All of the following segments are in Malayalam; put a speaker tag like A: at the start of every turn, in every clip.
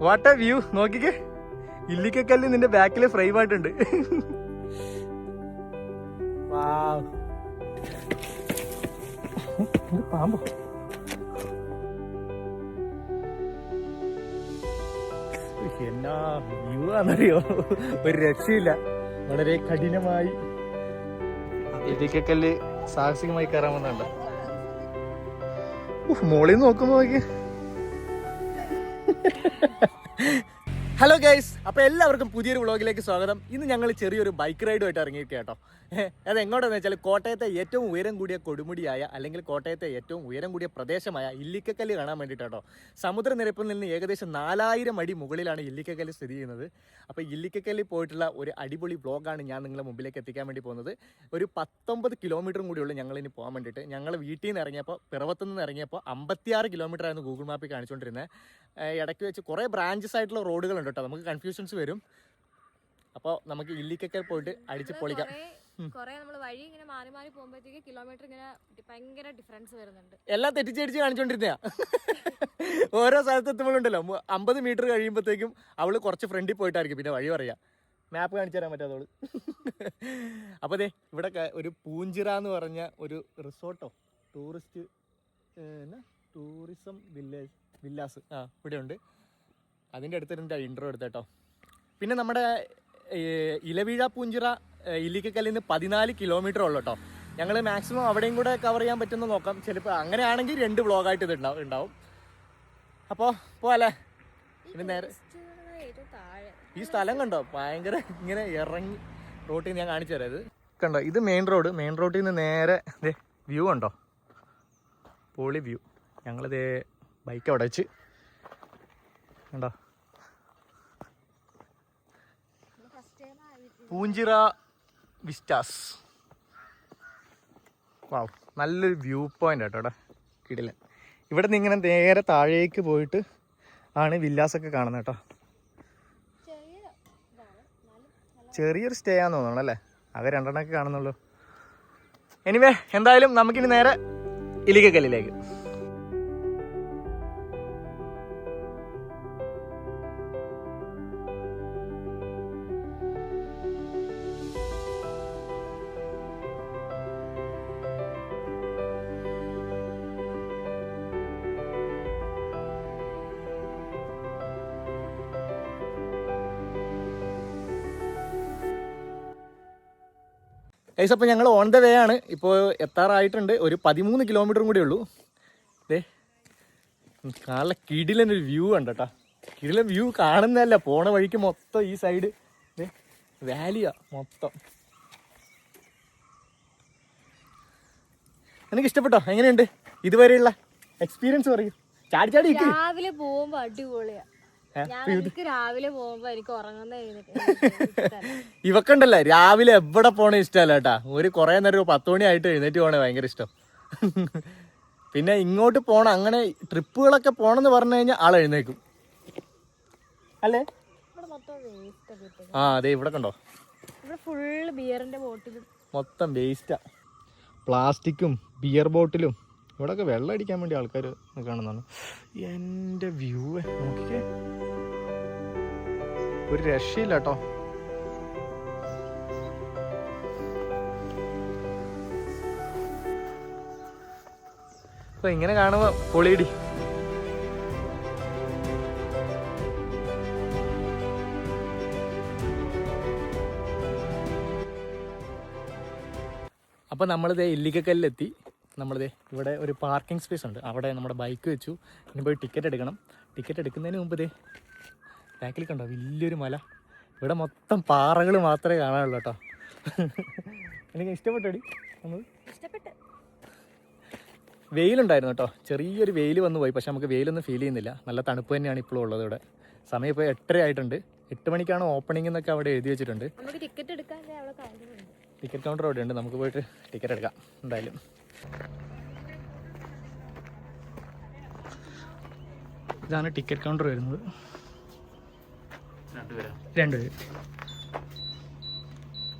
A: വാട്ട് എ വ്യൂ നോക്കിക്കേ. ഇല്ലിക്കക്കല്ല് നിന്റെ ബാക്കില് ഫ്രെയിം ആയിട്ടുണ്ട്. പാമ്പോ എന്നാ വ്യൂ ആണെന്നറിയോ, ഒരു രക്ഷയില്ല. വളരെ കഠിനമായി ഇല്ലിക്കക്കല്ല് സാഹസികമായി കയറാൻ വന്നുണ്ട്. മോളിൽ നോക്കുമ്പോ നോക്കി. ഹലോ ഗൈസ്, അപ്പോൾ എല്ലാവർക്കും പുതിയൊരു വ്ളോഗിലേക്ക് സ്വാഗതം. ഇന്ന് ഞങ്ങൾ ചെറിയൊരു ബൈക്ക് റൈഡുമായിട്ട് ഇറങ്ങിയിരിക്കുക കേട്ടോ. അത് എങ്ങോട്ടാന്ന് വെച്ചാൽ കോട്ടയത്തെ ഏറ്റവും ഉയരം കൂടിയ കൊടുമുടിയായ അല്ലെങ്കിൽ കോട്ടയത്തെ ഏറ്റവും ഉയരം കൂടിയ പ്രദേശമായ ഇല്ലിക്കക്കല്ല് കാണാൻ വേണ്ടിയിട്ടോ. സമുദ്രനിരപ്പിൽ നിന്ന് ഏകദേശം 4000 അടി മുകളിലാണ് ഇല്ലിക്കക്കല്ല് സ്ഥിതി ചെയ്യുന്നത്. അപ്പോൾ ഇല്ലിക്കക്കല്ലിൽ പോയിട്ടുള്ള ഒരു അടിപൊളി വ്ളോഗാണ് ഞാൻ നിങ്ങളുടെ മുമ്പിലേക്ക് എത്തിക്കാൻ വേണ്ടി പോകുന്നത്. ഒരു 19 കിലോമീറ്ററും കൂടിയുള്ളൂ ഞങ്ങളിനി പോകാൻ വേണ്ടിയിട്ട്. ഞങ്ങൾ വീട്ടിൽ നിന്ന് ഇറങ്ങിയപ്പോൾ, പിറവത്തു നിന്ന് ഇറങ്ങിയപ്പോൾ 56 കിലോമീറ്റർ ആയിരുന്നു ഗൂഗിൾ മാപ്പിൽ കാണിച്ചുകൊണ്ടിരുന്നത്. ഇടയ്ക്ക് വെച്ച് കുറേ ബ്രാഞ്ചസ് ആയിട്ടുള്ള റോഡുകളുണ്ട് കേട്ടോ, നമുക്ക് കൺഫ്യൂഷൻസ് വരും. അപ്പോൾ നമുക്ക് ഇല്ലിക്കക്കൽ പോയിട്ട് അടിച്ച് പൊളിക്കാം.
B: വഴി ഇങ്ങനെ മാറി മാറി പോകുമ്പോഴത്തേക്ക് കിലോമീറ്റർ ഇങ്ങനെ ഭയങ്കര ഡിഫറൻസ് വരുന്നുണ്ട്.
A: എല്ലാം തെറ്റിച്ചടിച്ച് കാണിച്ചോണ്ടിരുന്നയാ. ഓരോ സ്ഥലത്ത് എത്തുമ്പോഴുണ്ടല്ലോ 50 മീറ്റർ കഴിയുമ്പോഴത്തേക്കും അവള് കുറച്ച് ഫ്രണ്ടിൽ പോയിട്ടായിരിക്കും പിന്നെ വഴി പറയാ. മാപ്പ് കാണിച്ചു തരാൻ പറ്റാത്തവള്. അപ്പോൾ ദേ ഇവിടെ ഒരു പൂഞ്ചിറ എന്ന് പറഞ്ഞ ഒരു റിസോർട്ടോ ടൂറിസം വില്ലാസ് ഇവിടെ ഉണ്ട്. അതിൻ്റെ അടുത്ത് ഇൻട്രോ എടുത്തേട്ടോ. പിന്നെ നമ്മുടെ ഇലവീഴ പൂഞ്ചിറ ഇല്ലിക്കക്കല്ലിൽ നിന്ന് 14 കിലോമീറ്റർ ഉള്ളു കേട്ടോ. ഞങ്ങൾ മാക്സിമം അവിടെയും കൂടെ കവർ ചെയ്യാൻ പറ്റുമെന്ന് നോക്കാം. ചിലപ്പോൾ അങ്ങനെയാണെങ്കിൽ 2 വ്ളോഗായിട്ട് ഇത് ഉണ്ടാവും. അപ്പോൾ പോവാല്ലേ. ഇനി നേരെ ഈ സ്ഥലം കണ്ടോ, ഭയങ്കര ഇങ്ങനെ ഇറങ്ങി റോട്ടിൽ ഞാൻ കാണിച്ചു തരാം. ഇത് കണ്ടോ, ഇത് മെയിൻ റോഡിൽ നിന്ന് നേരെ വ്യൂ ഉണ്ടോ, പൊളി വ്യൂ. ഞങ്ങളിത് ബൈക്ക് അവിടെ വെച്ച് കണ്ടോ, പൂഞ്ചിറ വിസ്റ്റാസ്. വാവ്, നല്ലൊരു വ്യൂ പോയിന്റ് കേട്ടോ ഇവിടെ, കിടിലൻ. ഇവിടെ നിന്ന് ഇങ്ങനെ നേരെ താഴേക്ക് പോയിട്ട് ആണ് വില്ലാസൊക്കെ കാണുന്നത് കേട്ടോ. ചെറിയൊരു സ്റ്റേ ആണെന്ന് തോന്നണം അല്ലേ, ആകെ 2 എണ്ണമൊക്കെ കാണുന്നുള്ളൂ. എനിവേ എന്തായാലും നമുക്കിനി നേരെ ഇല്ലിക്കക്കല്ലിലേക്ക്. അപ്പോൾ ഞങ്ങൾ ഓൺ ദ വേ ആണ്. ഇപ്പോൾ എത്താറായിട്ടുണ്ട്. ഒരു 13 കിലോമീറ്ററും കൂടി ഉള്ളൂ. നല്ല കിടിലൊരു വ്യൂ ഉണ്ട് കേട്ടോ. കിടിലൻ വ്യൂ കാണുന്നതല്ല, പോണ വഴിക്ക് മൊത്തം ഈ സൈഡ് വാലിയാ മൊത്തം. എനിക്ക് ഇഷ്ടപ്പെട്ടോ? എങ്ങനെയുണ്ട് ഇതുവരെയുള്ള എക്സ്പീരിയൻസ് പറയൂ. ചാടി
B: രാവിലെ പോകുമ്പോ അടിപൊളിയാ. രാവിലെ പോകുമ്പോ എനിക്ക് ഉറങ്ങുന്ന
A: ഇവക്കുണ്ടല്ലോ രാവിലെ എവിടെ പോണേ ഇഷ്ടമല്ല കേട്ടാ. ഒരു കുറെ നേരം 10 മണി ആയിട്ട് എഴുന്നേറ്റ് പോണേ ഭയങ്കര ഇഷ്ടം. പിന്നെ ഇങ്ങോട്ട് പോണം, അങ്ങനെ ട്രിപ്പുകളൊക്കെ പോണെന്ന് പറഞ്ഞു കഴിഞ്ഞാൽ ആൾ എഴുന്നേക്കും അല്ലേ. അതെ ഇവിടെ കണ്ടോ,
B: ഫുള്ള് ബിയറിന്റെ ബോട്ടിലും
A: മൊത്തം വേസ്റ്റാ. പ്ലാസ്റ്റിക്കും ബിയർ ബോട്ടിലും. ഇവിടെയൊക്കെ വെള്ളം അടിക്കാൻ വേണ്ടി ആൾക്കാർ കാണുന്നതാണ്. എൻ്റെ വ്യൂ നോക്കിക്കേ, ഒരു രക്ഷയില്ല കേട്ടോ. അപ്പൊ ഇങ്ങനെ കാണുമ്പോ പൊളിയിടി. അപ്പോൾ നമ്മളിത് ഇല്ലിക്കക്കല്ലിലെത്തി. നമ്മളിത് ഇവിടെ ഒരു പാർക്കിംഗ് സ്പേസ് ഉണ്ട്, അവിടെ നമ്മുടെ ബൈക്ക് വെച്ചു. ഇനി പോയി ടിക്കറ്റ് എടുക്കണം. ടിക്കറ്റ് എടുക്കുന്നതിന് മുമ്പ് ഇതേ ബാക്കിൽ കണ്ടോ വലിയൊരു മല. ഇവിടെ മൊത്തം പാറകൾ മാത്രമേ കാണാനുള്ളൂ കേട്ടോ. എനിക്ക് ഇഷ്ടപ്പെട്ടടി. നമ്മൾ വെയിലുണ്ടായിരുന്നു കേട്ടോ, ചെറിയൊരു വെയിൽ വന്നു പോയി. പക്ഷെ നമുക്ക് വെയിലൊന്നും ഫീൽ ചെയ്യുന്നില്ല. നല്ല തണുപ്പ് തന്നെയാണ് ഇപ്പോഴും ഉള്ളത് ഇവിടെ. സമയം ഇപ്പോൾ 8:30 ആയിട്ടുണ്ട്. 8 മണിക്കാണ് ഓപ്പണിംഗ് എന്നൊക്കെ അവിടെ എഴുതി വെച്ചിട്ടുണ്ട്. ടിക്കറ്റ് കൗണ്ടർ അവിടെ ഉണ്ട്, നമുക്ക് പോയിട്ട് ടിക്കറ്റ് എടുക്കാം എന്തായാലും. ഇതാണ് ടിക്കറ്റ് കൗണ്ടർ വരുന്നത്. 2 പേര്.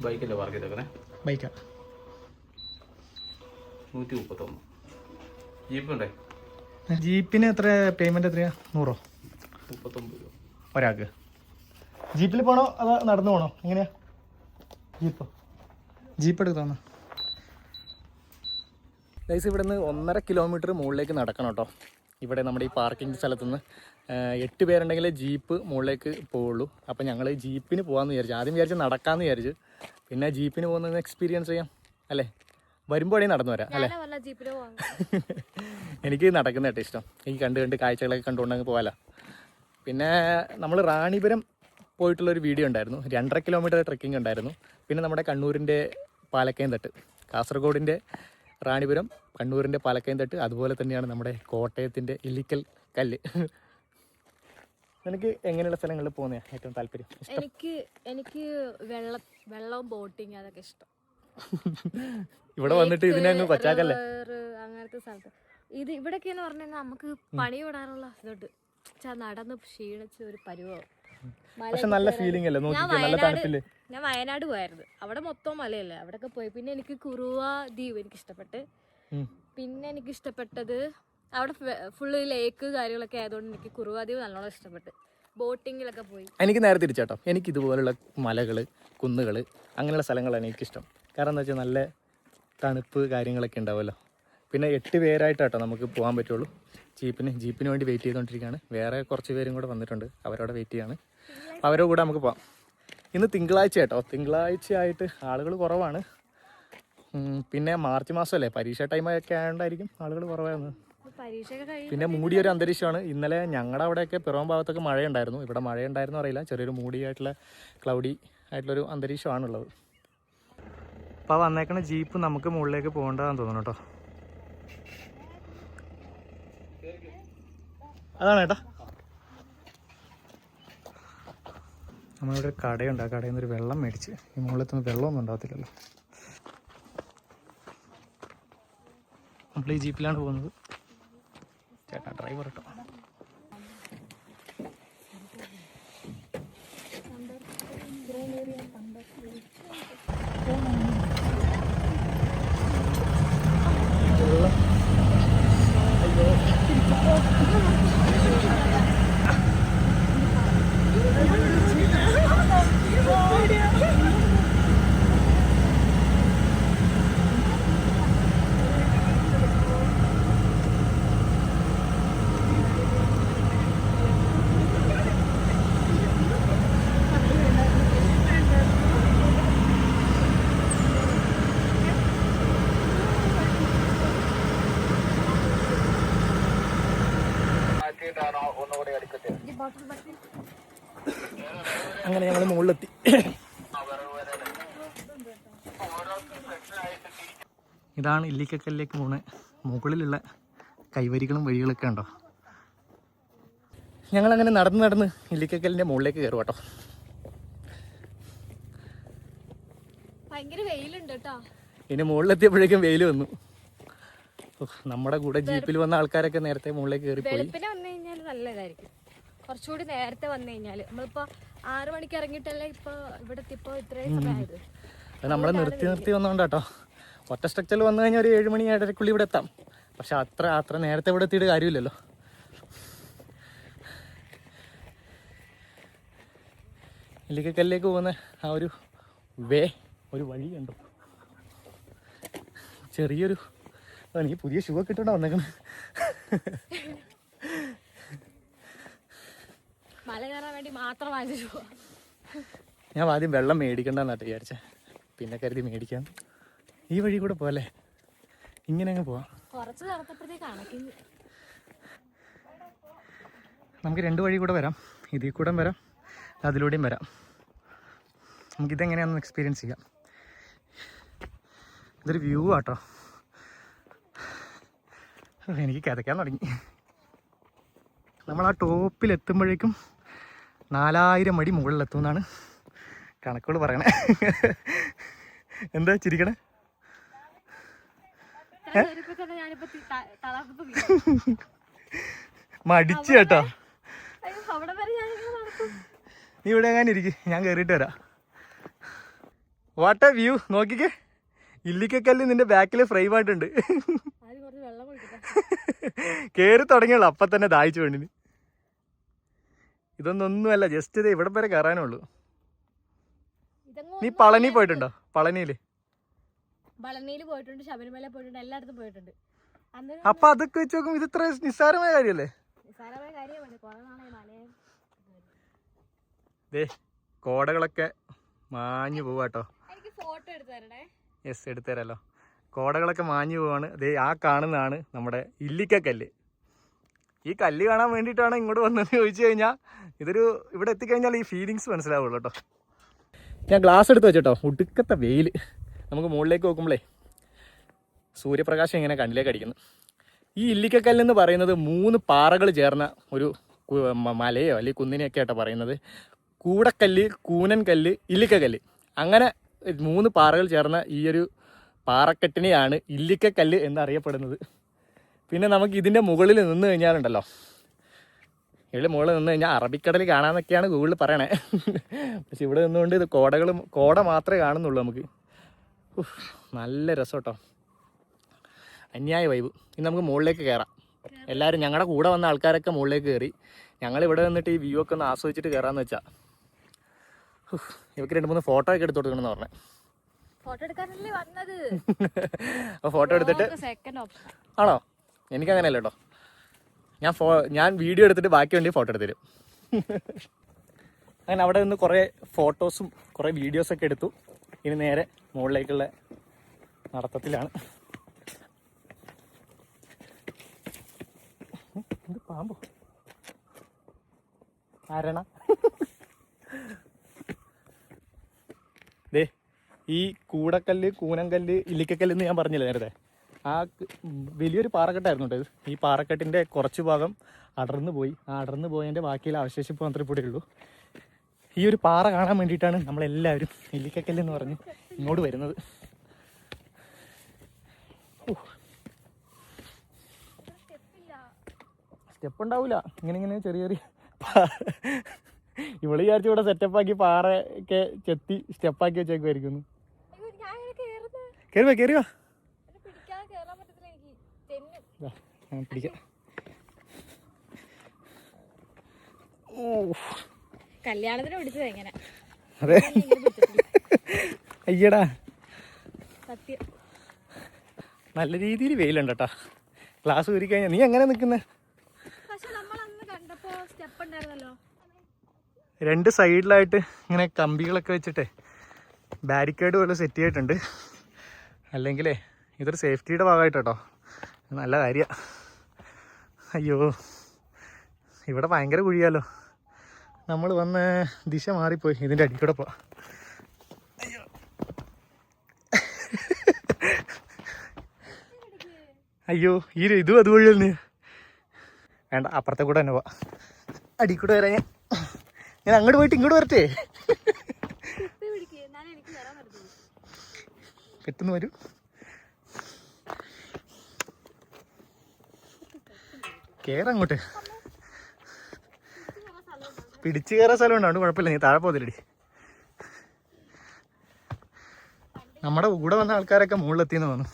C: ബൈക്കല്ലേ പാർക്ക് ചെയ്തേക്കണേ?
A: ബൈക്കാ.
C: 131. ജീപ്പ് ഉണ്ടേ?
A: ജീപ്പിന് എത്ര പേയ്മെന്റ്? എത്രയാ? 100?
C: 39 രൂപ.
A: ഒരാൾക്ക്. ജീപ്പിൽ പോകണോ അതോ നടന്നു പോകണോ? എങ്ങനെയാ? ജീപ്പ് എടുക്കാന്ന്. ഗൈസ് ഇവിടെ നിന്ന് 1.5 കിലോമീറ്റർ മുകളിലേക്ക് നടക്കണം കേട്ടോ. ഇവിടെ നമ്മുടെ ഈ പാർക്കിംഗ് സ്ഥലത്തുനിന്ന് 8 പേരുണ്ടെങ്കിലേ ജീപ്പ് മുകളിലേക്ക് പോവുള്ളൂ. അപ്പോൾ ഞങ്ങൾ ജീപ്പിന് പോകാമെന്ന് വിചാരിച്ചു. ആദ്യം വിചാരിച്ച് നടക്കാമെന്ന് വിചാരിച്ചു. പിന്നെ ജീപ്പിന് പോകുന്നത് എക്സ്പീരിയൻസ് ചെയ്യാം അല്ലേ? വരുമ്പോഴേ നടന്നു വരാം അല്ലേ? എനിക്ക് നടക്കുന്ന കേട്ടോ ഇഷ്ടം. എനിക്ക് കണ്ട് കാഴ്ചകളൊക്കെ കണ്ടുകൊണ്ടങ്ങ് പോകാമല്ലോ. പിന്നെ നമ്മൾ റാണിപുരം പോയിട്ടുള്ളൊരു വീഡിയോ ഉണ്ടായിരുന്നു. 2.5 കിലോമീറ്റർ ട്രെക്കിംഗ് ഉണ്ടായിരുന്നു. പിന്നെ നമ്മുടെ കണ്ണൂരിൻ്റെ പാലക്കയം തട്ട്, കാസർഗോഡിൻ്റെ റാണിപുരം, കണ്ണൂരിൻ്റെ പാലക്കയം തട്ട്, അതുപോലെ തന്നെയാണ് നമ്മുടെ കോട്ടയത്തിൻ്റെ ഇല്ലിക്കൽ കല്ല്. എനിക്ക് എങ്ങനെയുള്ള സ്ഥലങ്ങളിൽ പോകുന്നതാണ് ഏറ്റവും താല്പര്യം?
B: എനിക്ക് വെള്ളവും ബോട്ടിങ് അതൊക്കെ ഇഷ്ടം.
A: ഇവിടെ വന്നിട്ട് ഇതിനെ അങ്ങ് കൊച്ചാക്കല്ലേ
B: അങ്ങനത്തെ സ്ഥലത്ത്. ഇവിടെയൊക്കെ എന്ന് പറഞ്ഞു കഴിഞ്ഞാൽ നമുക്ക് പണി വിടാനുള്ള ഇതുണ്ട്. നടന്ന് ക്ഷീണിച്ച് ഒരു പരുവം.
A: പക്ഷെ നല്ല ഫീലിംഗ് അല്ലേ? നല്ല തണുപ്പില്ലേ?
B: ഞാൻ വയനാട് പോയായിരുന്നു. അവിടെ മൊത്തം മലയല്ലേ, അവിടെയൊക്കെ പോയി. പിന്നെ എനിക്ക് കുറുവ ദ്വീപ് എനിക്ക് ഇഷ്ടപ്പെട്ട്. പിന്നെ എനിക്ക് ഇഷ്ടപ്പെട്ടത് അവിടെ ഫുള്ള് ലേക്ക് കാര്യങ്ങളൊക്കെ ആയതുകൊണ്ട് എനിക്ക് കുറുവ ദ്വീപ് നല്ലോണം ഇഷ്ടപ്പെട്ട്. ബോട്ടിങ്ങിലൊക്കെ പോയി. എനിക്ക് നേരെ തിരിച്ചാട്ടോ. എനിക്ക് ഇതുപോലുള്ള മലകൾ, കുന്നുകൾ, അങ്ങനെയുള്ള സ്ഥലങ്ങളാണ് എനിക്കിഷ്ടം. കാരണം എന്താ വെച്ചാൽ നല്ല തണുപ്പ് കാര്യങ്ങളൊക്കെ ഉണ്ടാവുമല്ലോ. പിന്നെ 8 പേരായിട്ടാട്ടോ നമുക്ക് പോകാൻ പറ്റുള്ളൂ. ജീപ്പിന് വേണ്ടി വെയിറ്റ് ചെയ്തുകൊണ്ടിരിക്കുകയാണ്. വേറെ കുറച്ച് പേരും കൂടെ വന്നിട്ടുണ്ട്, അവരവിടെ വെയിറ്റ് ചെയ്യാണ്. അപ്പോൾ അവരുടെ കൂടെ നമുക്ക് പോകാം. ഇന്ന് തിങ്കളാഴ്ച കേട്ടോ. തിങ്കളാഴ്ച ആയിട്ട് ആളുകൾ കുറവാണ്. പിന്നെ മാർച്ച് മാസമല്ലേ, പരീക്ഷ ടൈമൊക്കെ ആയതുകൊണ്ടായിരിക്കും ആളുകൾ കുറവായിരുന്നു. പിന്നെ മൂടിയൊരു അന്തരീക്ഷമാണ്. ഇന്നലെ ഞങ്ങളുടെ അവിടെയൊക്കെ പിറവം ഭാഗത്തൊക്കെ മഴയുണ്ടായിരുന്നു. ഇവിടെ മഴയുണ്ടായിരുന്നു അറിയില്ല. ചെറിയൊരു മൂടിയായിട്ടുള്ള ക്ലൗഡി ആയിട്ടുള്ളൊരു അന്തരീക്ഷമാണുള്ളത്. അപ്പോൾ വന്നേക്കണ ജീപ്പ് നമുക്ക് മുകളിലേക്ക് പോകേണ്ടതാണെന്ന് തോന്നുന്നു കേട്ടോ. അതാണ് ഏട്ടാ. നമ്മളിവിടെ ഒരു കടയുണ്ട്. ആ കടയിൽ നിന്നൊരു വെള്ളം മേടിച്ച്. ഈ മുകളിലത്തൊന്നും വെള്ളമൊന്നും ഉണ്ടാകത്തില്ലല്ലോ. നമ്മൾ ഈ ജീപ്പിലാണ് പോകുന്നത്. ചേട്ടാ ഡ്രൈവർ കേട്ടോ. അങ്ങനെ ഞങ്ങൾ മുകളിലെത്തി. ഇതാണ് ഇല്ലിക്കക്കല്ലിലേക്ക് പോണ മുകളിലുള്ള കൈവരികളും വഴികളൊക്കെ ഉണ്ടോ. ഞങ്ങളങ്ങനെ നടന്ന് ഇല്ലിക്കക്കല്ലിൻ്റെ മുകളിലേക്ക് കയറും കേട്ടോ. ഭയങ്കര വെയിലുണ്ട് കേട്ടോ.
A: ഇനി മുകളിലെത്തിയപ്പോഴേക്കും വെയിൽ വന്നു. നമ്മുടെ കൂടെ ജീപ്പിൽ വന്ന ആൾക്കാരൊക്കെ നേരത്തെ മുകളിലേക്ക് കയറിപ്പോയി.
B: വെളുപ്പിനെ വന്നു കഴിഞ്ഞാൽ നല്ലതായിരിക്കും. കുറച്ചുകൂടി നേരത്തെ വന്നു കഴിഞ്ഞാൽ നമ്മളിപ്പോ 6 മണിക്ക് ഇറങ്ങിയിട്ടല്ലേ ഇപ്പൊ ഇവിടെ ഇത്രയും സമയമായത്.
A: അത് നമ്മളെ നിർത്തി വന്നോണ്ടാട്ടോ. ഒറ്റ സ്ട്രക്ചറിൽ വന്നു കഴിഞ്ഞാൽ ഒരു 7 മണി 7:30 ഇവിടെ എത്താം. പക്ഷെ അത്ര നേരത്തെ ഇവിടെ എത്തിയിട്ട് കാര്യമില്ലല്ലോ. ഇല്ലിക്കക്കല്ലിലേക്ക് പോകുന്ന ആ ഒരു വഴിയുണ്ടോ. ചെറിയൊരു എനിക്ക് പുതിയ ഷൂ ഒക്കെ ഇട്ടുണ്ടോ വന്നേക്കണേ.
B: മല കയറാൻ വേണ്ടി മാത്രം വാങ്ങിച്ചു.
A: ഞാൻ ആദ്യം വെള്ളം മേടിക്കണ്ടെന്നാട്ട് വിചാരിച്ചേ. പിന്നെ കരുതി മേടിക്കാം. ഈ വഴി കൂടെ പോലെ ഇങ്ങനെ അങ്ങ് പോവാം.
B: കുറച്ച് നടത്തപ്പോഴത്തേക്ക് അണക്കുന്നു.
A: നമുക്ക് 2 വഴി കൂടെ വരാം. ഇതിൽ കൂടെ വരാം, അതിലൂടെയും വരാം. നമുക്കിതെങ്ങനെയാണെന്ന് എക്സ്പീരിയൻസ് ചെയ്യാം. ഇതൊരു വ്യൂ ആട്ടോ. എനിക്ക് കിതയ്ക്കാൻ തുടങ്ങി. നമ്മൾ ആ ടോപ്പിലെത്തുമ്പോഴേക്കും 4000 അടി മുകളിലെത്തും എന്നാണ് കണക്കുകൾ പറയണേ. എന്താ ചിരിക്കണേ? മടിച്ചു കേട്ടോ. നീ ഇവിടെ എങ്ങനെ ഇരിക്കും, ഞാൻ കയറിയിട്ട് വരാം. What A view. നോക്കിക്കേ, ഇല്ലിക്കക്കല്ല് നിന്റെ ബാക്കിൽ ഫ്രെയിം ആയിട്ടുണ്ട്. കയറി തുടങ്ങിയുള്ളൂ, അപ്പം തന്നെ ദാഹിച്ചു വേണ്ടിന്. ഇതൊന്നൊന്നുമല്ല, ജസ്റ്റ് ഇത് ഇവിടെ വരെ കയറാനുള്ളൂ.
B: ഇതങ്ങ്
A: നീ പളനി പോയിട്ടുണ്ടോ? പളനിയില്
B: പോയിട്ടുണ്ട്, ശബരിമല പോയിട്ടുണ്ട്, എല്ലായിടത്തും പോയിട്ടുണ്ട്.
A: അപ്പൊ അതൊക്കെ വെച്ച് നോക്കുമ്പോ ഇത് ഇത്ര നിസ്സാരമായ കാര്യല്ലേ?
B: നിസ്സാരമായ കാര്യമാണ്. കുറെ നാളെ മലയും
A: ദേ കോടകളൊക്കെ മാഞ്ഞു പോവാട്ടോ.
B: എനിക്ക് ഫോട്ടോ എടുത്തു തരണേ.
A: യെസ്, എടുത്തുതരാലോ. കോടകളൊക്കെ മാഞ്ഞു പോവാണ്. ദേ ആ കാണുന്നതാണ് നമ്മുടെ ഇല്ലിക്കക്കല്ല്. ഈ കല്ല് കാണാൻ വേണ്ടിയിട്ടാണ് ഇങ്ങോട്ട് വന്നതെന്ന് ചോദിച്ചു കഴിഞ്ഞാൽ ഇവിടെ എത്തിക്കഴിഞ്ഞാൽ ഈ ഫീലിങ്സ് മനസ്സിലാവുള്ളൂ കേട്ടോ. ഞാൻ ഗ്ലാസ് എടുത്ത് വെച്ചോട്ടോ. ഒടുക്കത്തെ വെയിൽ. നമുക്ക് മുകളിലേക്ക് നോക്കുമ്പോഴേ സൂര്യപ്രകാശം ഇങ്ങനെ കണ്ണിലേക്ക് അടിക്കുന്നു. ഈ ഇല്ലിക്കക്കല്ലെന്ന് പറയുന്നത് 3 പാറകൾ ചേർന്ന ഒരു മലയോ അല്ലെങ്കിൽ കുന്നിനെയൊക്കെ ആയിട്ടോ പറയുന്നത്. കൂടക്കല്ല്, കൂനൻകല്ല്, ഇല്ലിക്കക്കല്ല്, അങ്ങനെ 3 പാറകൾ ചേർന്ന ഈ ഒരു പാറക്കെട്ടിനെയാണ് ഇല്ലിക്കക്കല്ല് എന്നറിയപ്പെടുന്നത്. പിന്നെ നമുക്ക് ഇതിൻ്റെ മുകളിൽ നിന്ന് കഴിഞ്ഞാലുണ്ടല്ലോ, ഇവിടെ മുകളിൽ നിന്ന് കഴിഞ്ഞാൽ അറബിക്കടൽ കാണാമെന്നൊക്കെയാണ് ഗൂഗിളിൽ പറയണേ. പക്ഷെ ഇവിടെ നിന്നുകൊണ്ട് ഇത് കോട മാത്രമേ കാണുന്നുള്ളൂ നമുക്ക്. നല്ല രസം കേട്ടോ, അന്യായ വൈബ്. ഇനി നമുക്ക് മുകളിലേക്ക് കയറാം. എല്ലാവരും ഞങ്ങളുടെ കൂടെ വന്ന ആൾക്കാരൊക്കെ മുകളിലേക്ക് കയറി. ഞങ്ങളിവിടെ വന്നിട്ട് ഈ വ്യൂ ഒക്കെ ഒന്ന് ആസ്വദിച്ചിട്ട് കയറാമെന്ന് വെച്ചാൽ ഇവർക്ക് 2-3 ഫോട്ടോ ഒക്കെ എടുത്ത് കൊടുക്കണമെന്ന് പറഞ്ഞേ.
B: ഫോട്ടോ എടുക്കാനല്ലേ വന്നത്.
A: അപ്പോൾ ഫോട്ടോ എടുത്തിട്ട്
B: സെക്കൻഡ് ഓപ്ഷൻ
A: ആണോ? എനിക്കങ്ങനെയല്ല കേട്ടോ. ഞാൻ വീഡിയോ എടുത്തിട്ട് ബാക്കി വേണ്ടി ഫോട്ടോ എടുത്തരും. അങ്ങനെ അവിടെ നിന്ന് കുറേ ഫോട്ടോസും കുറേ വീഡിയോസൊക്കെ എടുത്തു. ഇനി നേരെ മുകളിലേക്കുള്ള നടത്തത്തിലാണ്. എന്ത് പാമ്പോ? ആരണ. ദേ ഈ കൂടക്കല്ല്, കൂനങ്കല്ല്, ഇല്ലിക്കക്കല്ല് എന്ന് ഞാൻ പറഞ്ഞില്ലേ നേരത്തെ, ആ വലിയൊരു പാറക്കെട്ടായിരുന്നു കേട്ടോ ഇത്. ഈ പാറക്കെട്ടിൻ്റെ കുറച്ച് ഭാഗം അടർന്നു പോയി. ആ അടർന്നു പോയതിൻ്റെ ബാക്കിയുള്ള അവശേഷിപ്പ് മാത്രമേ ഇവിടെ ഉള്ളൂ. ഈ ഒരു പാറ കാണാൻ വേണ്ടിയിട്ടാണ് നമ്മളെല്ലാവരും ഇല്ലിക്കക്കല്ല് എന്ന് പറഞ്ഞ് ഇങ്ങോട്ട് വരുന്നത്. സ്റ്റെപ്പ് ഉണ്ടാവില്ല, ഇങ്ങനെ ചെറിയ ഇവിടെ വിചാരിച്ചു ഇവിടെ സെറ്റപ്പാക്കി പാറയൊക്കെ ചെത്തി സ്റ്റെപ്പാക്കി വെച്ചേക്കുമായിരിക്കുന്നു. കയറുക പിടിക്കാം.
B: കല്യാണത്തിന് പിടിച്ചത് എങ്ങനെ?
A: അതെ, അയ്യടാ
B: സത്യം.
A: നല്ല രീതിയിൽ വെയിലുണ്ട് കേട്ടാ. ക്ലാസ് ഊരി കഴിഞ്ഞാൽ നീ എങ്ങനെ നിൽക്കുന്നത്?
B: പക്ഷെ നമ്മൾ അന്ന് കണ്ടപ്പോ സ്റ്റെപ്പ് ഉണ്ടായിരുന്നല്ലോ.
A: 2 സൈഡിലായിട്ട് ഇങ്ങനെ കമ്പികളൊക്കെ വെച്ചിട്ടേ ബാരിക്കേഡ് പോലെ സെറ്റ് ചെയ്തിട്ടുണ്ട്. അല്ലെങ്കിലേ ഇതൊരു സേഫ്റ്റിയുടെ ഭാഗമായിട്ട് കേട്ടോ, നല്ല കാര്യമാണ്. അയ്യോ, ഇവിടെ ഭയങ്കര കുഴിയാലോ. നമ്മൾ വന്ന് ദിശ മാറിപ്പോയി. ഇതിൻ്റെ അടിക്കൂടെ പോ. അയ്യോ, അയ്യോ ഇതും അതുവഴി തന്നെ വേണ്ട, അപ്പുറത്തെ കൂടെ തന്നെ പോവാം. അടിക്കൂടെ വരാൻ ഞാൻ അങ്ങോട്ട് പോയിട്ട് ഇങ്ങോട്ട് വരട്ടെ. പെട്ടെന്ന് വരൂ. കേറങ്ങോട്ട്. പിടിച്ചു കയറാൻ സ്ഥലം ഉണ്ടാവും, കുഴപ്പമില്ല. നീ താഴെ പോതില്ലടി. നമ്മുടെ കൂടെ വന്ന ആൾക്കാരൊക്കെ മുകളിലെത്തിയെന്ന് തോന്നുന്നു.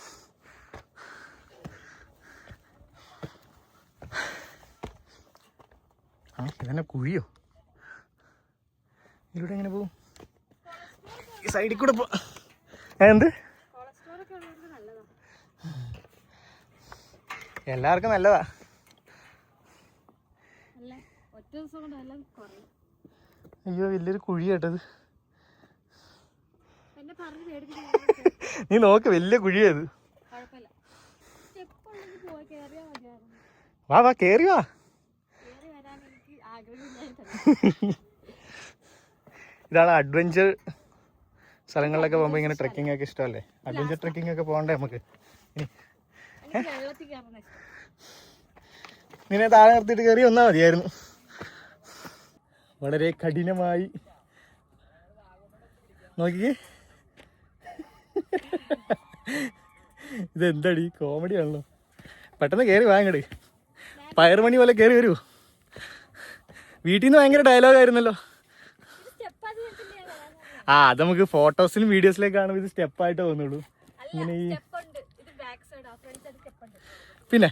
A: ആ ഇതന്നെ കുഴിയോ? ഇവിടെ എങ്ങനെ പോവും? ഈ സൈഡിൽ കൂടെ പോ. എന്ത് എല്ലാവർക്കും നല്ലതാ. അയ്യോ വലിയൊരു കുഴി കേട്ടത്. നീ നോക്ക്, വലിയ കുഴിയത്. വാ കേറി വാ. ഇതാണ് അഡ്വഞ്ചർ സ്ഥലങ്ങളിലൊക്കെ പോകുമ്പോൾ ഇങ്ങനെ ട്രെക്കിംഗ് ഒക്കെ ഇഷ്ടമല്ലേ? അഡ്വഞ്ചർ ട്രെക്കിംഗ് ഒക്കെ പോകണ്ടേ നമുക്ക്? നിന്നെ താഴെ നിർത്തിയിട്ട് കയറി വന്നാൽ മതിയായിരുന്നു. വളരെ കഠിനമായി നോക്കിക്കേ. ഇതെന്താടി കോമഡി ആണല്ലോ. പെട്ടെന്ന് കയറി വാ ഇങ്ങോട്ട്. പയറുമണി പോലെ കയറി വരൂ. വീട്ടിൽ നിന്ന് ഭയങ്കര ഡയലോഗായിരുന്നല്ലോ. ആ അത് നമുക്ക് ഫോട്ടോസിലും വീഡിയോസിലേക്ക് കാണുമ്പോൾ ഇത് സ്റ്റെപ്പായിട്ട് തോന്നുള്ളൂ. ഇങ്ങനെ ഈ പിന്നെ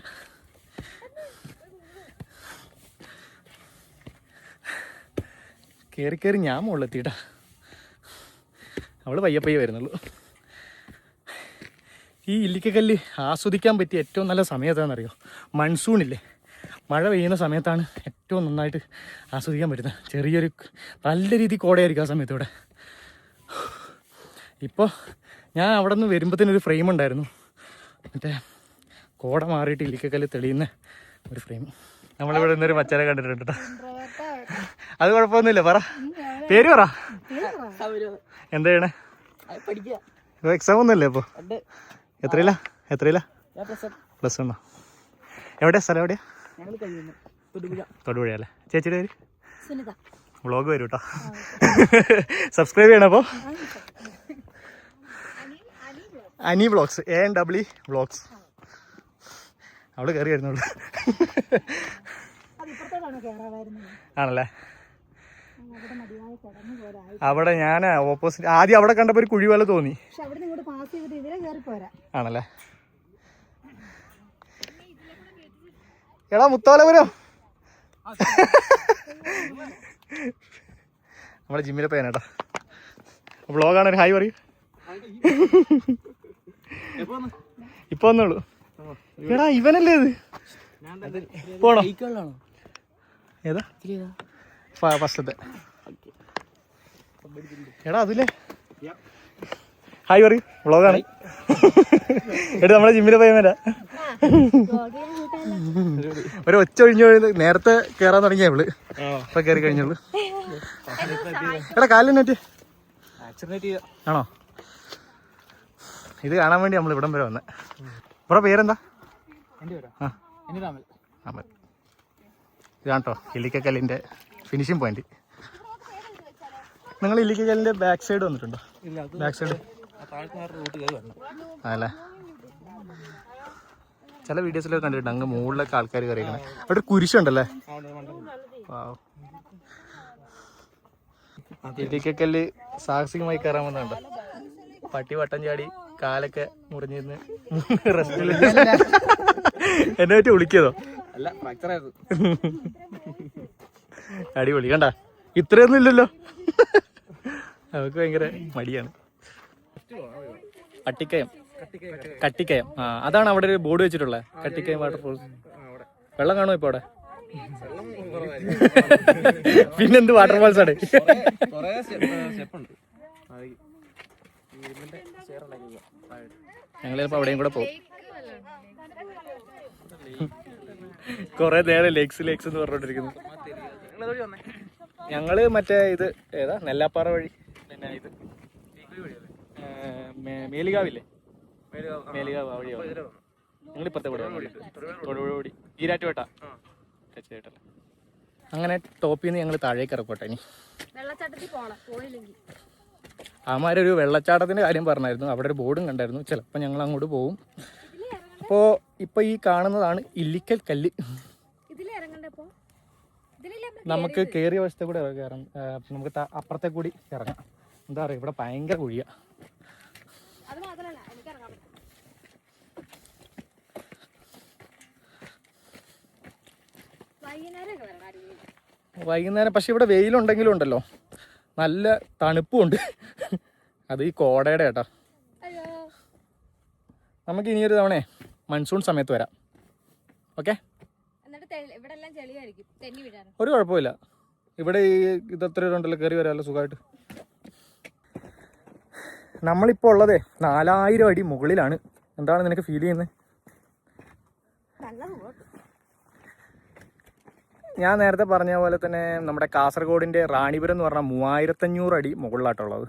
A: കയറി കയറി ഞാൻ മുകളിലെത്തിയിട്ടാ. അവള് പയ്യെ പയ്യെ വരുന്നുള്ളൂ. ഈ ഇല്ലിക്കക്കല്ല് ആസ്വദിക്കാൻ പറ്റിയ ഏറ്റവും നല്ല സമയത്താണെന്നറിയോ? മൺസൂണില്ലേ, മഴ പെയ്യുന്ന സമയത്താണ് ഏറ്റവും നന്നായിട്ട് ആസ്വദിക്കാൻ പറ്റുന്നത്. ചെറിയൊരു നല്ല രീതിയിൽ കോടയായിരിക്കും ആ സമയത്തൂടെ. ഇപ്പോൾ ഞാൻ അവിടെ നിന്ന് വരുമ്പോഴത്തേനൊരു ഫ്രെയിം ഉണ്ടായിരുന്നു, മറ്റേ കോട മാറിയിട്ട് ഇല്ലിക്കക്കല്ല് തെളിയുന്ന ഒരു ഫ്രെയിം. നമ്മളിവിടെ നിന്നൊരു മച്ചാനെ കണ്ടിട്ടുണ്ട് കേട്ടോ. അത് കുഴപ്പമൊന്നുമില്ല. പറ, പേര് പറ. എന്താ ചെയ്യണേ? ഇപ്പോൾ എക്സാം ഒന്നുമല്ലേ? അപ്പോൾ എത്രയില്ല? പ്ലസ് വണ്ണോ? എവിടെയാ സ്ഥലം? എവിടെയാ? തൊടുപുഴ അല്ലേ? ചേച്ചിയുടെ പേര്? വ്ളോഗ് വരും കേട്ടോ, സബ്സ്ക്രൈബ് ചെയ്യണം. അപ്പോൾ അനി വ്ളോഗ്സ്, ANW വ്ളോഗ്സ്. അവള് കയറി വരുന്നുള്ളൂ. ആണല്ലേ? അവിടെ ഞാൻ ഓപ്പോസിറ്റ് ആദ്യം അവിടെ കണ്ടപ്പോൾ ഒരു കുഴി പോലെ തോന്നി. ആണല്ലേ? എടാ മുത്തോലപുരം, നമ്മളെ ജിമ്മിലെ പേനേട്ടാ. വ്ളോഗാണ്. ഒരു ഹായ് പറയൂ. ഇപ്പൊ വന്നുള്ളൂ. എടാ ഇവനല്ലേ ഇത്? പോണോ? ഏതാ ഫസ്റ്റത്തെ? എടാ അതില്ലേ? ഹായ് പറയൂ. വ്ളോഗാണ്. എടാ നമ്മളെ ജിമ്മിലെ പയ്യന്മാരാ. ഒരു ഒച്ച ഒഴിഞ്ഞു. നേരത്തെ കേറാൻ തുടങ്ങിയ ഇവള് ഇപ്പൊ കയറി കഴിഞ്ഞുള്ളൂ. എടാ കാലിനെറ്റ് ആണോ? ഇത് കാണാൻ വേണ്ടി നമ്മൾ ഇവിടം വരെ വന്നേ. ഇവിടെ പേരെന്താ? അമൽ. ഇതാണ് കേട്ടോ ഇല്ലിക്കക്കല്ലിൻ്റെ ഫിനിഷിംഗ് പോയിന്റ്. നിങ്ങൾ ഇല്ലിക്കക്കല്ലിൻ്റെ ബാക്ക് സൈഡ് വന്നിട്ടുണ്ടോ? ബാക്ക് സൈഡ് അതല്ലേ? ചില വീഡിയോസിലൊക്കെ കണ്ടിട്ടുണ്ട് അങ്ങ് മുകളിലൊക്കെ ആൾക്കാർ കയറിയിരിക്കണേ. അവിടെ ഒരു കുരിശുണ്ടല്ലേ? ഇല്ലിക്കക്കല്ല് സാഹസികമായി കയറാൻ വന്നുണ്ടോ? പട്ടി വട്ടം ചാടി കാലൊക്കെ മുറിഞ്ഞിരുന്ന് റെസ്റ്റിൽ എന്നെ പറ്റി വിളിക്കതോ? അടിപൊളി. കണ്ട ഇത്രയൊന്നും ഇല്ലല്ലോ. അവർക്ക് ഭയങ്കര മടിയാണ്. കട്ടിക്കയം. ആ അതാണ് അവിടെ ഒരു ബോർഡ് വെച്ചിട്ടുള്ളത്, കട്ടിക്കയം വാട്ടർഫോൾസ്. വെള്ളം കാണുമോ ഇപ്പൊ അവിടെ? പിന്നെന്ത് വാട്ടർഫോൾസ് ആണ്? ഞങ്ങൾ ചിലപ്പോ അവിടെയും കൂടെ പോകും. കൊറേ നേരം ലേക്സ് എന്ന് പറഞ്ഞോണ്ടിരിക്കുന്നു. ഞങ്ങള് മറ്റേ ഇത് ഏതാ നെല്ലാപ്പാറ വഴി, പിന്നെ ഇത് മേലികാവില്ലേ, മേലികാവ് വഴിയോ ഞങ്ങളിപ്പത്തെ കൂടെ തൊടുപുഴ വഴി ഈരാറ്റുപേട്ട ടച്ചേട്ടല്ലേ. അങ്ങനെ ടോപ്പിൽ നിന്ന് ഞങ്ങൾ താഴേക്ക് ഇറക്കോട്ടെ. ഇനി അവന്മാരൊരു വെള്ളച്ചാട്ടത്തിന്റെ കാര്യം പറഞ്ഞായിരുന്നു, അവിടെ ഒരു ബോർഡും കണ്ടായിരുന്നു. ചിലപ്പോൾ ഞങ്ങൾ അങ്ങോട്ട് പോകും. അപ്പോൾ ഇപ്പോൾ ഈ കാണുന്നതാണ് ഇല്ലിക്കൽ കല്ല്. നമുക്ക് കയറിയ വശത്തെ കൂടെ കയറാം, നമുക്ക് അപ്പുറത്തെ കൂടി ഇറങ്ങാം. എന്താ പറയുക, ഇവിടെ ഭയങ്കര കുഴിയാ. വൈകുന്നേരം പക്ഷെ ഇവിടെ വെയിലുണ്ടെങ്കിലും ഉണ്ടല്ലോ നല്ല തണുപ്പുണ്ട്. അത് ഈ കോടയുടെ കേട്ടോ. നമുക്ക് ഇനിയൊരു തവണ മൺസൂൺ സമയത്ത് വരാം. ഓക്കെ, ഒരു കുഴപ്പമില്ല. ഇവിടെ ഈ ഇതത്ര ഉണ്ടല്ലോ, കയറി വരാമല്ലോ സുഖമായിട്ട്. നമ്മളിപ്പോൾ ഉള്ളത് 4000 അടി മുകളിലാണ്. എന്താണ് നിനക്ക് ഫീൽ ചെയ്യുന്നത്? ഞാൻ നേരത്തെ പറഞ്ഞ പോലെ തന്നെ നമ്മുടെ കാസർഗോഡിൻ്റെ റാണിപുരം എന്ന് പറഞ്ഞാൽ 3500 അടി മുകളിലായിട്ടുള്ളത്.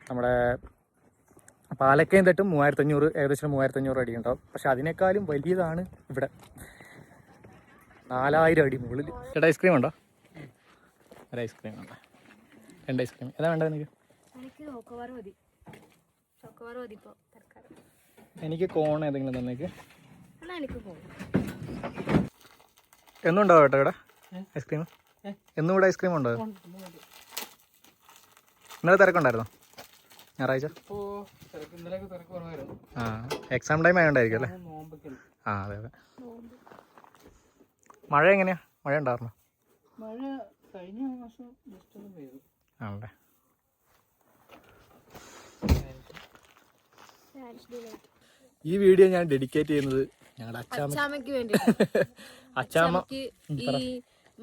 A: നമ്മുടെ പാലക്കയം തട്ടും 3500, ഏകദേശം 3500 അടി ഉണ്ടാവും. പക്ഷെ അതിനേക്കാളും വലിയതാണ് ഇവിടെ, 4000 അടി മുകളിൽ. ചേട്ടാ ഐസ്ക്രീം ഉണ്ടോ? ഒരു ഐസ്ക്രീം ഉണ്ടോ? 2 ഐസ്ക്രീം. ഏതാ വേണ്ടത് നിനക്ക്? എനിക്ക് കോൺ ഏതെങ്കിലും തന്നേക്ക്. എന്നും ഉണ്ടാവും കേട്ടോ ഇവിടെ ഐസ്ക്രീം. എന്നും ഇവിടെ ഐസ്ക്രീം ഉണ്ടോ? ഇന്നലെ തിരക്കുണ്ടായിരുന്നോ ഞായറാഴ്ച? ആ എക്സാം ടൈം ആയതുകൊണ്ടായിരിക്കും അല്ലേ? ആ അതെ അതെ. മഴ എങ്ങനെയാ? മഴ ഉണ്ടായിരുന്നോ?
D: മഴ കഴിഞ്ഞ മാസം ജസ്റ്റ് ഒന്ന് പെയ്തു.
A: ആണല്ലേ. ഈ വീഡിയോ ഞാൻ ഡെഡിക്കേറ്റ് ചെയ്യുന്നത് ഞങ്ങളുടെ
B: അച്ചാമ്മയ്ക്ക് വേണ്ടി.
A: അച്ചാമ്മ
B: ഈ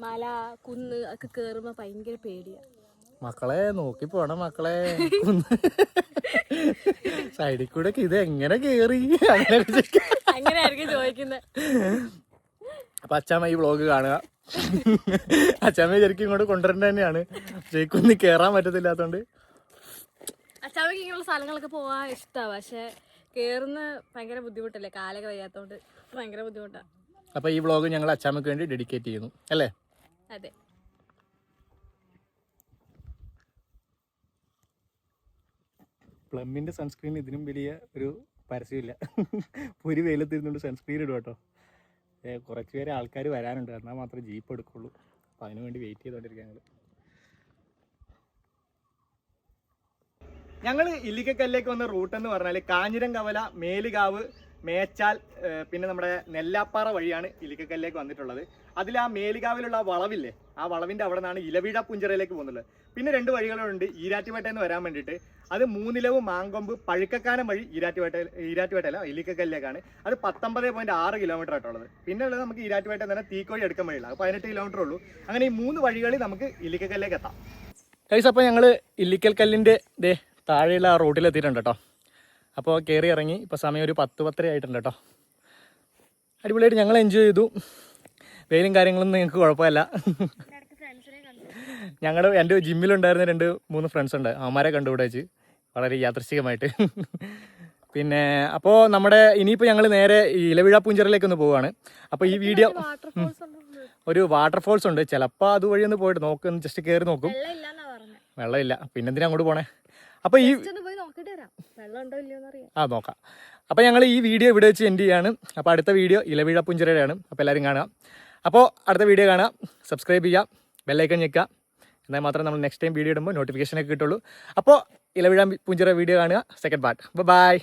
B: മല കുന്ന് ഒക്കെ കേറുമ്പോ ഭയങ്കര പേടിയാ.
A: മക്കളെ നോക്കി പോണം മക്കളെ, സൈഡിൽ കൂടെ ഇത് എങ്ങനെ കേറി
B: അങ്ങനെയായിരിക്കും ചോദിക്കുന്നത്.
A: അപ്പൊ അച്ചാമ്മ ഈ വ്ളോഗ് കാണുക. അച്ചാമ്മ ശരിക്കും ഇങ്ങോട്ട് കൊണ്ടുവരേണ്ട തന്നെയാണ്, ശരിക്കൊന്നും കേറാൻ പറ്റത്തില്ലാത്തോണ്ട്.
B: അച്ചാമ്മയ്ക്ക് ഇങ്ങനെയുള്ള സ്ഥലങ്ങളൊക്കെ പോവാൻ ഇഷ്ടമാണ്, പക്ഷെ കേറുന്ന ഭയങ്കര ബുദ്ധിമുട്ടല്ലേ, കാലൊക്കെ വയ്യാത്തോണ്ട് ഭയങ്കര ബുദ്ധിമുട്ടാ.
A: അപ്പൊ ഈ വ്ളോഗ് ഞങ്ങൾ അച്ചാമ്മക്ക് വേണ്ടി ഡെഡിക്കേറ്റ് ചെയ്യുന്നു അല്ലേ?
B: അതെ.
A: പ്ലമ്മിന്റെ സൺസ്ക്രീൻ ഇതിനും വലിയ ഒരു പരസ്യമില്ല. ഒരു വെയിലത്തിരുന്നുകൊണ്ട് സൺസ്ക്രീൻ ഇടും കേട്ടോ. കുറച്ച് പേരെ ആൾക്കാർ വരാനുണ്ട്, എന്നാൽ മാത്രമേ ജീപ്പ് എടുക്കുള്ളൂ. അപ്പം അതിനു വേണ്ടി വെയിറ്റ് ചെയ്തുകൊണ്ടിരിക്കുക ഞങ്ങൾ ഇല്ലിക്കക്കല്ലിലേക്ക് വന്ന റൂട്ട് എന്ന് പറഞ്ഞാൽ കാഞ്ഞിരംകവല, മേലുകാവ്, മേച്ചാൽ, പിന്നെ നമ്മുടെ നെല്ലാപ്പാറ വഴിയാണ് ഇല്ലിക്കക്കല്ലിലേക്ക് വന്നിട്ടുള്ളത്. അതിൽ ആ മേലുകാവിലുള്ള വളവില്ലേ, ആ വളവിൻ്റെ അവിടെ നിന്നാണ് ഇലവീഴ പുഞ്ചിറയിലേക്ക് പോകുന്നുള്ളത്. പിന്നെ 2 വഴികളുണ്ട് ഈരാറ്റുപേട്ടയിൽ നിന്ന് വരാൻ വേണ്ടിയിട്ട്. അത് മൂന്നിലവ്, മാങ്കൊമ്പ്, പഴുക്കക്കാനം വഴി ഈരാറ്റുപേട്ടല്ല ഇല്ലിക്കക്കല്ലിലേക്കാണ്. അത് 19.6 കിലോമീറ്റർ ആയിട്ടുള്ളത്. പിന്നെ ഉള്ളത് നമുക്ക് ഈരാറ്റുപേട്ടയിൽ തന്നെ തീക്കോഴി എടുക്കാൻ വഴിയില്ല, അത് 18 കിലോമീറ്റർ ഉള്ളൂ. അങ്ങനെ ഈ 3 വഴികളിൽ നമുക്ക് ഇല്ലിക്കക്കല്ലിലേക്ക് എത്താം. ഗൈസ്, അപ്പോൾ ഞങ്ങൾ ഇല്ലിക്കൽ കല്ലിൻ്റെ താഴെയുള്ള ആ റൂട്ടിലെത്തിയിട്ടുണ്ട് കേട്ടോ. അപ്പോൾ കയറി ഇറങ്ങി ഇപ്പോൾ സമയം ഒരു 10-10 ആയിട്ടുണ്ട് കേട്ടോ. അടിപൊളിയായിട്ട് ഞങ്ങൾ എൻജോയ് ചെയ്തു. വെയിലും കാര്യങ്ങളൊന്നും ഞങ്ങൾക്ക് കുഴപ്പമില്ല. എൻ്റെ ജിമ്മിലുണ്ടായിരുന്ന 2-3 ഫ്രണ്ട്സ് ഉണ്ട്, അവന്മാരെ കണ്ടുകൂടെ വെച്ച് വളരെ യാദൃശ്ചികമായിട്ട്. പിന്നെ അപ്പോൾ നമ്മുടെ ഇനിയിപ്പോൾ ഞങ്ങൾ നേരെ ഈ ഇലവിഴ പൂഞ്ചിറയിലേക്ക് ഒന്ന് പോവുകയാണ്. അപ്പോൾ ഈ വീഡിയോ ഒരു വാട്ടർഫോൾസ് ഉണ്ട്, ചിലപ്പോൾ അതുവഴി ഒന്ന് പോയിട്ട് നോക്കും, ജസ്റ്റ് കയറി നോക്കും. വെള്ളമില്ല, പിന്നെന്തിനാ അങ്ങോട്ട് പോണേ? അപ്പോൾ ഈ നോക്കാം. അപ്പോൾ ഞങ്ങൾ ഈ വീഡിയോ ഇവിടെ വെച്ച് എൻഡ് ചെയ്യാണ്. അപ്പോൾ അടുത്ത വീഡിയോ ഇലവിഴ പുഞ്ചിറയുടെയാണ്. അപ്പോൾ എല്ലാവരും കാണുക. അപ്പോൾ അടുത്ത വീഡിയോ കാണുക, സബ്സ്ക്രൈബ് ചെയ്യുക, ബെല്ലൈക്കൺ ഞെക്കുക, എന്നാൽ മാത്രമേ നമ്മൾ നെക്സ്റ്റ് ടൈം വീഡിയോ ഇടുമ്പോൾ നോട്ടിഫിക്കേഷനൊക്കെ കിട്ടുള്ളൂ. അപ്പോൾ ഇലവിഴ പുഞ്ചിറ വീഡിയോ കാണുക, സെക്കൻഡ് പാർട്ട്. ബൈ.